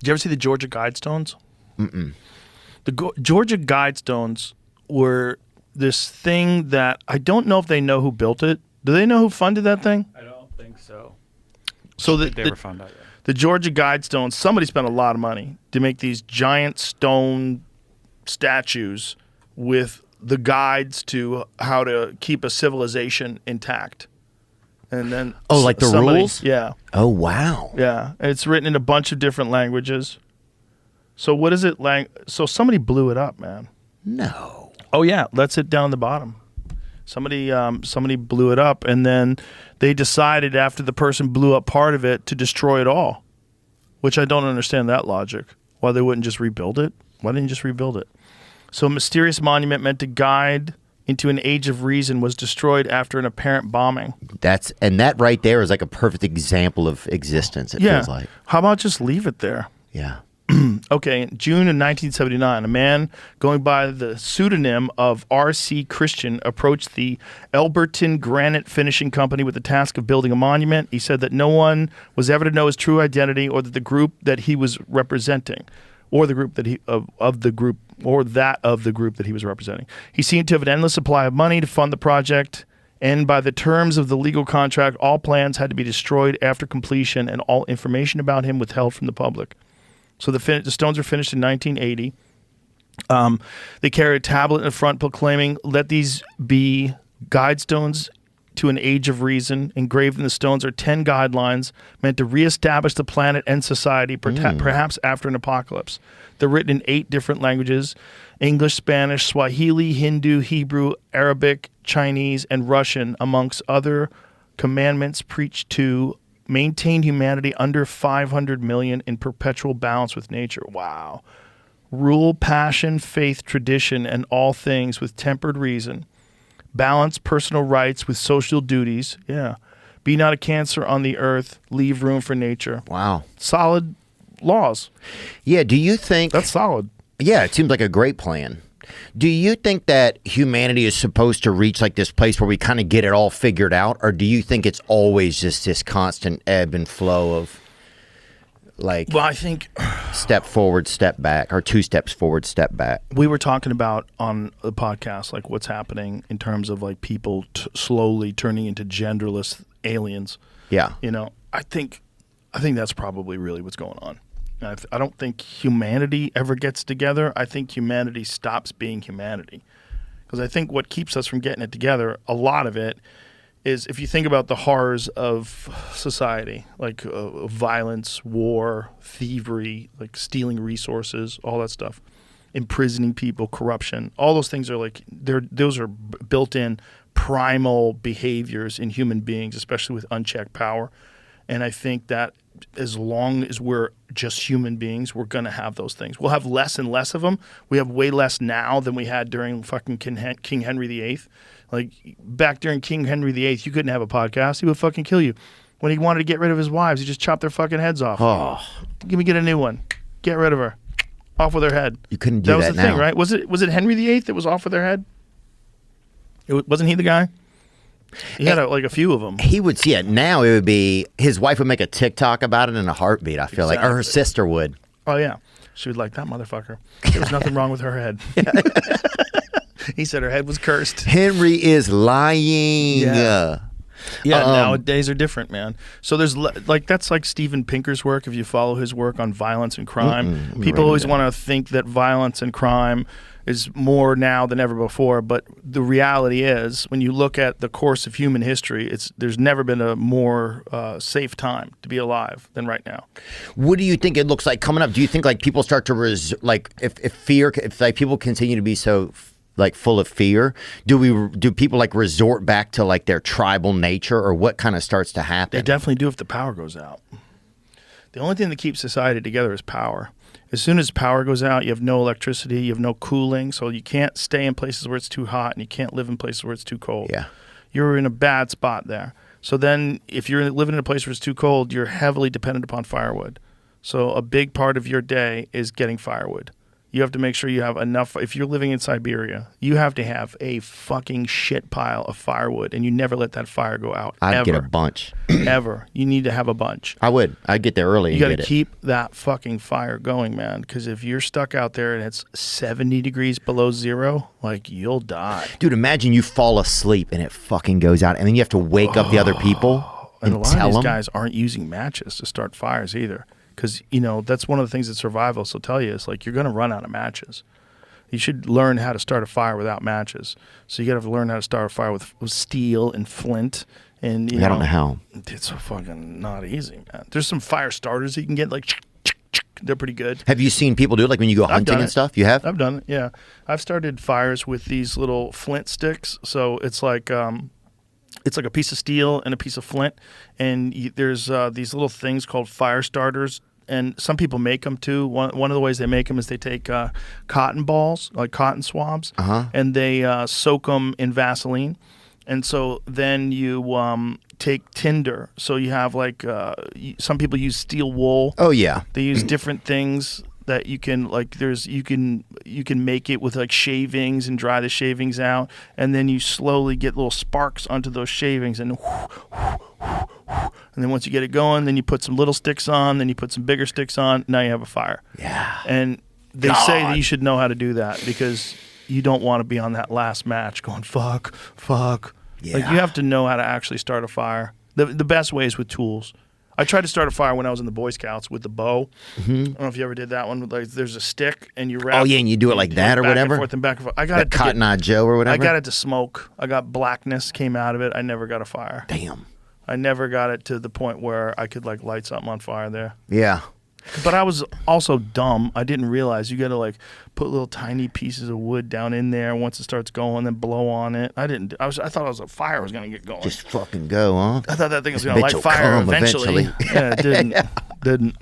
Did you ever see the Georgia Guidestones? Mm-mm. The Georgia Guidestones were this thing that I don't know if they know who built it. Do they know who funded that thing? I don't think so. So They were found out. Yeah. The Georgia Guidestones, somebody spent a lot of money to make these giant stone statues with the guides to how to keep a civilization intact. And then like the rules? Yeah. Oh, wow. Yeah. And it's written in a bunch of different languages. So what is it like? So somebody blew it up, man. No. Oh yeah, let's hit down the bottom. Somebody blew it up, and then they decided after the person blew up part of it to destroy it all, which I don't understand that logic. Why they wouldn't just rebuild it? Why didn't you just rebuild it? So a mysterious monument meant to guide into an age of reason was destroyed after an apparent bombing. That right there is like a perfect example of existence, it feels like. How about just leave it there? Yeah. Okay, in June of 1979, a man going by the pseudonym of R.C. Christian approached the Elberton Granite Finishing Company with the task of building a monument. He said that no one was ever to know his true identity or that the group that he was representing, or the group that he of the group or that of the group that he was representing. He seemed to have an endless supply of money to fund the project, and by the terms of the legal contract, all plans had to be destroyed after completion and all information about him withheld from the public. So the stones were finished in 1980. They carried a tablet in the front proclaiming, "Let these be guidestones to an age of reason." Engraved in the stones are 10 guidelines meant to reestablish the planet and society, perhaps after an apocalypse. They're written in 8 different languages: English, Spanish, Swahili, Hindu, Hebrew, Arabic, Chinese, and Russian, amongst other commandments preached to maintain humanity under 500 million in perpetual balance with nature. Wow. Rule, passion, faith, tradition, and all things with tempered reason. Balance personal rights with social duties. Yeah. Be not a cancer on the earth. Leave room for nature. Wow. Solid laws. Yeah, do you think... That's solid. Yeah, it seems like a great plan. Do you think that humanity is supposed to reach like this place where we kind of get it all figured out? Or do you think it's always just this constant ebb and flow of like... Well, I think... step forward, step back, or 2 steps forward, step back. We were talking about on the podcast, like what's happening in terms of like people slowly turning into genderless aliens. Yeah. You know, I think that's probably really what's going on. I don't think humanity ever gets together. I think humanity stops being humanity. Because I think what keeps us from getting it together, a lot of it, is if you think about the horrors of society, like violence, war, thievery, like stealing resources, all that stuff, imprisoning people, corruption, all those things are like, those are built-in primal behaviors in human beings, especially with unchecked power. And I think that as long as we're just human beings, we're going to have those things. We'll have less and less of them. We have way less now than we had during fucking King Henry VIII. Like, back during King Henry VIII, you couldn't have a podcast. He would fucking kill you. When he wanted to get rid of his wives, he just chopped their fucking heads off. Oh. Get a new one. Get rid of her. Off with her head. You couldn't do that now. That was the thing, right? Was it Henry VIII that was off with their head? Wasn't he the guy? He had like a few of them. He would see it. Now it would be his wife would make a TikTok about it in a heartbeat, I feel like. Or her sister would. Oh, yeah. She would like, that motherfucker. There was nothing wrong with her head. He said her head was cursed. Henry is lying. Yeah. Nowadays are different, man. So there's like, that's like Steven Pinker's work. If you follow his work on violence and crime, people always want to think that violence and crime is more now than ever before, but the reality is, when you look at the course of human history, there's never been a more safe time to be alive than right now. What do you think it looks like coming up? Do you think like people start to if like people continue to be so like full of fear, do people like resort back to like their tribal nature, or what kind of starts to happen? They definitely do if the power goes out. The only thing that keeps society together is power. As soon as power goes out, you have no electricity, you have no cooling, so you can't stay in places where it's too hot, and you can't live in places where it's too cold. Yeah. You're in a bad spot there. So then if you're living in a place where it's too cold, you're heavily dependent upon firewood. So a big part of your day is getting firewood. You have to make sure you have enough. If you're living in Siberia, you have to have a fucking shit pile of firewood, and you never let that fire go out. I'd get a bunch. Ever. You need to have a bunch. I would. I'd get there early. You got to keep that fucking fire going, man. Because if you're stuck out there and it's 70 degrees below zero, like, you'll die. Dude, imagine you fall asleep and it fucking goes out, and then you have to wake up the other people and a lot tell of these them. guys aren't using matches to start fires either. Because, that's one of the things that survivalists will tell you is, like, you're going to run out of matches. You should learn how to start a fire without matches. So you got to learn how to start a fire with steel and flint. And I don't know how. It's so fucking not easy, man. There's some fire starters you can get, like, they're pretty good. Have you seen people do it, like when you go hunting and stuff? You have? I've done it, yeah. I've started fires with these little flint sticks. So it's like a piece of steel and a piece of flint, and there's these little things called fire starters, and some people make them too. One of the ways they make them is they take cotton balls, like cotton swabs, and they soak them in Vaseline, and so then you take tinder. So you have like some people use steel wool. Oh yeah. They use different things that you can, like, you can make it with like shavings and dry the shavings out, and then you slowly get little sparks onto those shavings, and then once you get it going, then you put some little sticks on, then you put some bigger sticks on. Now you have a fire. Yeah. And they say that you should know how to do that because you don't want to be on that last match going fuck. Yeah. Like, you have to know how to actually start a fire. The best way is with tools. I tried to start a fire when I was in the Boy Scouts with the bow. I don't know if you ever did that one. Like, there's a stick and you wrap. Oh yeah, and you do it like that or whatever. Back and forth and back and forth. I got Like it to Cotton Eye Joe or whatever. I got it to smoke. I got blackness came out of it. I never got a fire. Damn. I never got it to the point where I could, like, light something on fire there. Yeah. But I was also dumb. I didn't realize you got to, like, put little tiny pieces of wood down in there once it starts going, then blow on it. I thought a fire was going to get going. Just fucking go, huh? I thought that thing was going to light fire eventually. Yeah, it didn't. Didn't.